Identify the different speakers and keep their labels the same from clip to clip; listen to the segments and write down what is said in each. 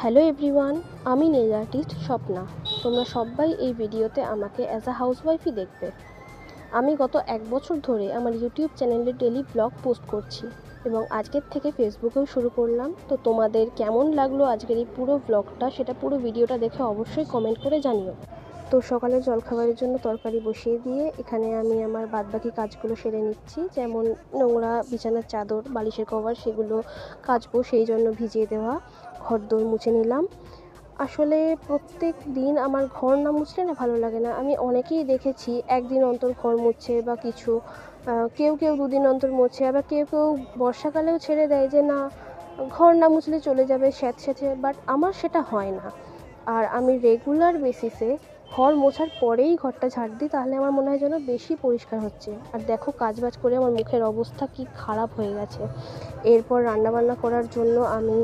Speaker 1: Hello everyone, আমি nail artist Swapna. তোমরা সবাই এই ভিডিওতে আমাকে অ্যাজ আ হাউসওয়াইফই দেখবে। আমি গত 1 বছর ধরে আমার ইউটিউব চ্যানেলে ডেলি ব্লগ পোস্ট করছি এবং আজকের থেকে ফেসবুকেও শুরু করলাম। তো তোমাদের কেমন লাগলো আজকের এই পুরো ব্লগটা, সেটা পুরো ভিডিওটা দেখে অবশ্যই কমেন্ট করে জানিও। তো সকালের জলখাবারের জন্য তরকারি বসিয়ে দিয়ে এখানে আমি আমার বাদবাকি কাজগুলো সেরে নিচ্ছি, যেমন নোংরা বিছানার চাদর, বালিশের কভার, সেগুলো কাচবো, সেই জন্য ভিজিয়ে দেওয়া ঘরদোর মুছে নিলাম। আসলে প্রত্যেক দিন আমার ঘর না মুছলে না ভালো লাগে না। আমি অনেকেই দেখেছি একদিন অন্তর ঘর মুছছে বা কিছু, কেউ কেউ দুদিন অন্তর মুছে, আবার কেউ কেউ বর্ষাকালেও ছেড়ে দেয় যে না, ঘর না মুছলে চলে যাবে স্যাঁতস্যাঁতে, বাট আমার সেটা হয় না। আর আমি রেগুলার বেসিসে ঘর মোছার পরেই ঘরটা ঝাড় দিই, তাহলে আমার মনে হয় যেন বেশি পরিষ্কার হচ্ছে। আর দেখো কাজবাজ করে আমার মুখের অবস্থা কি খারাপ হয়ে গেছে। এরপর রান্নাবান্না করার জন্য আমি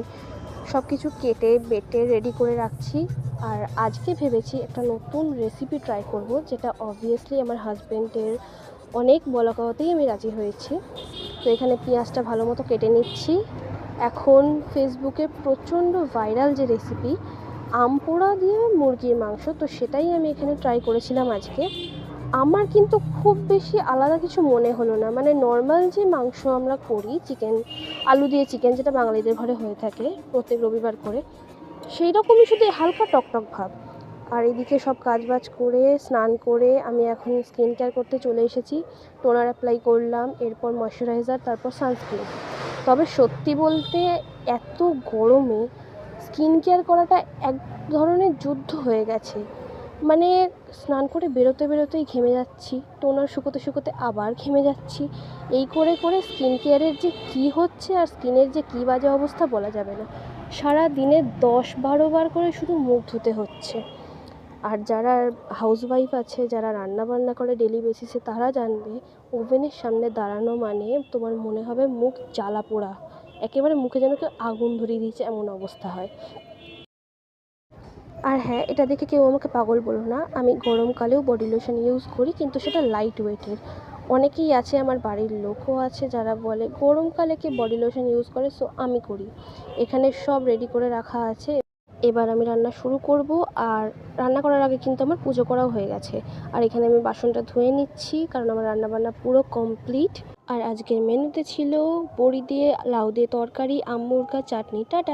Speaker 1: সব কিছু কেটে বেটে রেডি করে রাখছি। আর আজকে ভেবেছি একটা নতুন রেসিপি ট্রাই করব, যেটা অবভিয়াসলি আমার হাজব্যান্ডের অনেক বলা কওয়াতেই আমি রাজি হয়েছি। তো এখানে পেঁয়াজটা ভালো মতো কেটে নিচ্ছি। এখন ফেসবুকে প্রচণ্ড ভাইরাল যে রেসিপি আম পোড়া দিয়ে মুরগির মাংস, তো সেটাই আমি এখানে ট্রাই করেছিলাম আজকে। আমার কিন্তু খুব বেশি আলাদা কিছু মনে হলো না, মানে নর্মাল যে মাংস আমরা করি, চিকেন, আলু দিয়ে চিকেন, যেটা বাঙালিদের ঘরে হয়ে থাকে প্রত্যেক রবিবার করে, সেই রকমই, শুধু হালকা টকটক ভাব। আর এদিকে সব কাজবাজ করে স্নান করে আমি এখন স্কিন কেয়ার করতে চলে এসেছি। টোনার অ্যাপ্লাই করলাম, এরপর ময়শ্চারাইজার, তারপর সানস্ক্রিন। তবে সত্যি বলতে এত গরমে স্কিন কেয়ার করাটা এক ধরনের যুদ্ধ হয়ে গেছে। মানে স্নান করে বেরোতেই ঘেমে যাচ্ছি, টোনার শুকোতে শুকোতে আবার ঘেমে যাচ্ছি। এই করে করে স্কিন কেয়ারের যে কী হচ্ছে আর স্কিনের যে কী বাজে অবস্থা বলা যাবে না। সারা দিনে 10-12 বার করে শুধু মুখ ধুতে হচ্ছে। আর যারা হাউসওয়াইফ আছে, যারা রান্না বান্না করে ডেলি বেসিসে, তারা জানবে ওভেনের সামনে দাঁড়ানো মানে তোমার মনে হবে মুখ জ্বালা পোড়া, একেবারে মুখে যেন কেউ আগুন ধরিয়ে দিয়েছে এমন অবস্থা হয়। আর হ্যাঁ, এটা দেখে কেউ আমাকে পাগল বলো না, আমি গরমকালেও বডি লোশন ইউজ করি, কিন্তু সেটা লাইট ওয়েটের। অনেকেই আছে, আমার বাড়ির লোকও আছে, যারা বলে গরমকালে কে বডি লোশন ইউজ করে, সো আমি করি। এখানে সব রেডি করে রাখা আছে, এবার আমি রান্না শুরু করব। আর রান্না করার আগে কিন্তু আমার পুজো করাও হয়ে গেছে। আর এখানে আমি বাসনটা ধুয়ে নিচ্ছি, কারণ আমার রান্নাবান্না পুরো কমপ্লিট। আর আজকের মেনুতে ছিল বড়ি দিয়ে লাউ দিয়ে তরকারি, আম মুরগা, চাটনি। টাটা।